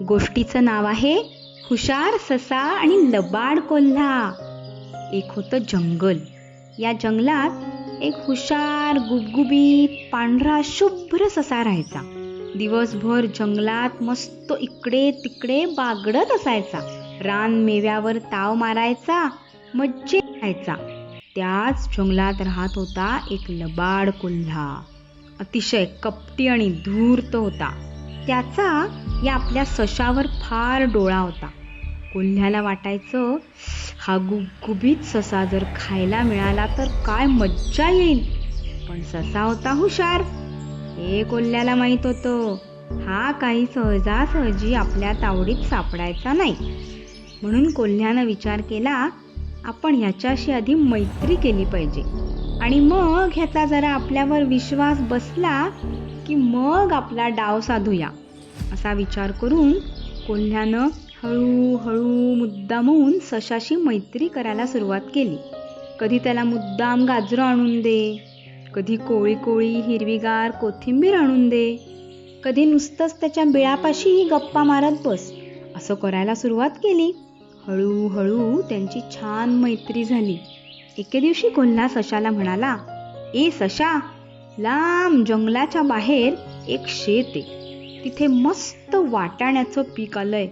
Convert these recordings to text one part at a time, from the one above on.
गोष्टीचं नाव आहे हुशार ससा आणि लबाड कोल्हा. एक होतं जंगल. या जंगलात एक हुशार गुबगुबीत पांढरा शुभ्र ससा राहायचा. दिवसभर जंगलात मस्त इकडे तिकडे बागडत असायचा. रानमेव्यावर ताव मारायचा, मज्जेत राहायचा. त्याच जंगलात राहत होता एक लबाड कोल्हा. अतिशय कपटी आणि धूर्त होता. त्याचा या आपल्या सशावर फार डोळा होता. कोल्ह्याला वाटायचं, हा गुबगुबीत ससा जर खायला मिळाला तर काय मज्जा येईल. पण ससा होता हुशार. हे कोल्ह्याला माहित होतं, हा काही सहजासहजी आपल्या तावडीत सापडायचा नाही. म्हणून कोल्ह्यानं विचार केला, आपण ह्याच्याशी आधी मैत्री केली पाहिजे आणि मग ह्याचा जरा आपल्यावर विश्वास बसला की मग आपला डाव साधूया. असा विचार करून कोल्ह्यानं हळूहळू मुद्दामहून सशाशी मैत्री करायला सुरुवात केली. कधी त्याला मुद्दाम गाजरं आणून दे, कधी कोळी कोळी हिरवीगार कोथिंबीर आणून दे, कधी नुसतंच त्याच्या बिळापाशी गप्पा मारत बस. असं करायला सुरुवात केली. हळूहळू त्यांची छान मैत्री झाली. एके दिवशी कोल्हा सशाला म्हणाला, ए सशा, लांब जंगलाच्या बाहेर एक शेत आहे. तिथे मस्त वाटाण्याचं पीक आलंय.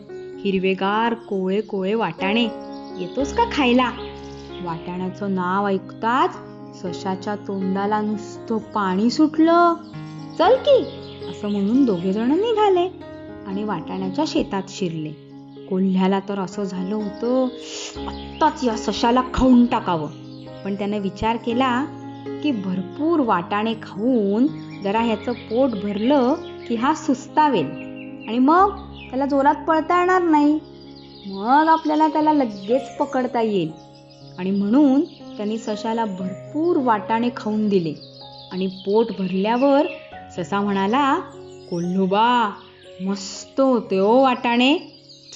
हिरवेगार कोळे कोळे वाटाणे, येतोस का खायला? वाटाण्याचं नाव ऐकताच सशाच्या तोंडाला नुसतं पाणी सुटलं. चल की, असं म्हणून दोघे जण निघाले आणि वाटाण्याच्या शेतात शिरले. कोल्ह्याला तर असं झालं होतं, आत्ताच या सशाला खाऊन टाकावं. पण त्याने विचार केला की भरपूर वाटाणे खाऊन जरा ह्याचं पोट भरलं की हा सुस्तावेल आणि मग त्याला जोरात पळता येणार नाही. मग आपल्याला त्याला लगेच पकडता येईल. आणि म्हणून त्यांनी सशाला भरपूर वाटाणे खाऊन दिले. आणि पोट भरल्यावर ससा म्हणाला, कोल्होबा, मस्त होते ओ वाटाणे,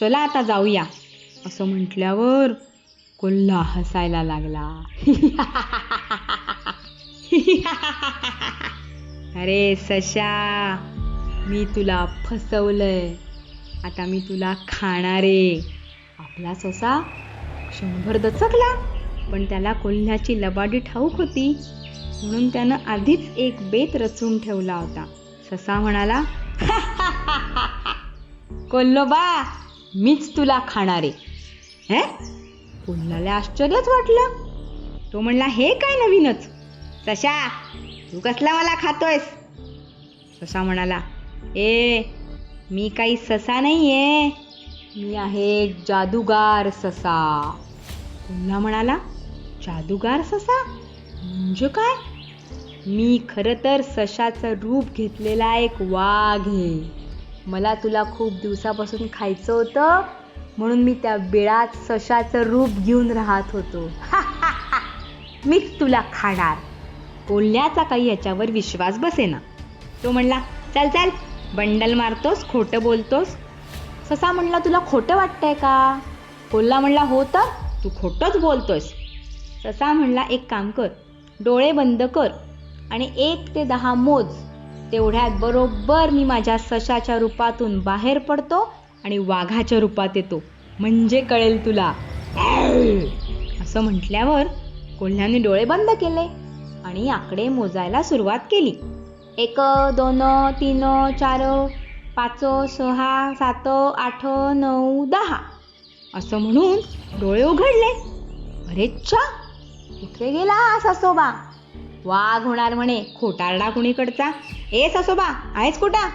चला आता जाऊया. असं म्हटल्यावर कोल्हा हसायला लागला. अरे सशा, मी तुला फसवलंय, आता मी तुला खाणारे. आपला ससा क्षणभर दचकला, पण त्याला कोल्ह्याची लबाडी ठाऊक होती. म्हणून त्यानं आधीच एक बेत रचून ठेवला होता. ससा म्हणाला, कोल्होबा, मीच तुला खाणारे. हे? कोल्ह्याला आश्चर्यच वाटलं. तो म्हणला, हे काय नवीनच? सशा, तू कसला मला खातोयस? ससा म्हणाला, ए, मी काही ससा नाहीये, मी आहे एक जादूगार ससा. कोल्हा म्हणाला, जादूगार ससा म्हणजे काय? मी खरं तर सशाचं रूप घेतलेला एक वाघ आहे. मला तुला खूप दिवसापासून खायचं होतं, म्हणून मी त्या बिळात सशाचं रूप घेऊन राहत होतो. मीच तुला खाणार. कोल्ह्याचा काही याच्यावर विश्वास बसेना. तो म्हणला, चल चल, बंडल मारतोस, खोटं बोलतोस. ससा म्हणला, तुला खोटं वाटतंय का? कोल्हा म्हणला, हो तर तू खोटंच बोलतोयस. ससा म्हणला, एक काम कर, डोळे बंद कर आणि 1 ते 10 मोज. तेवढ्यात बरोबर मी माझ्या सशाच्या रूपातून बाहेर पडतो आणि वाघाच्या रूपात येतो, म्हणजे कळेल तुला. असं म्हटल्यावर कोल्ह्याने डोळे बंद केले आणि आकडे मोजायला सुरुवात केली. 1, 2, 3, 4, 5, 6, 7, 8, 9, 10 असं म्हणून डोळे उघडले. अरे च्छा, कुठे गेला हा ससोबा? वाघ होणार म्हणे, खोटारडा कुणीकडचा. ए ससोबा, आहेस कुठं?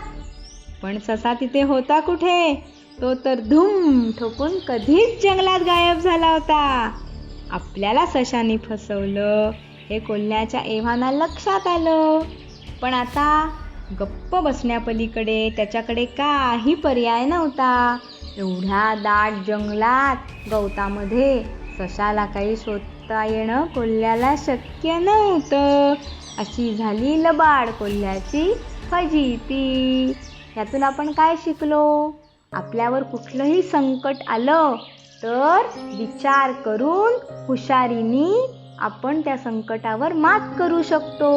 पण ससा तिथे होता कुठे? तो तर धूम ठोकून कधीच जंगलात गायब झाला होता. आपल्याला सशाने फसवलं हे कोल्ह्याच्या एव्हाना लक्षात आलं. पण आता गप्प बसण्यापलीकडे त्याच्याकडे काही पर्याय नव्हता. एवढ्या दाट जंगलात गवतामध्ये सशाला काही शोधता येणं कोल्ह्याला शक्य नव्हतं. अशी झाली लबाड कोल्ह्याची फजिती. यातून आपण काय शिकलो? आपल्यावर कुठलंही संकट आलं तर विचार करून हुशारीने आपण त्या संकटावर मात करू शकतो.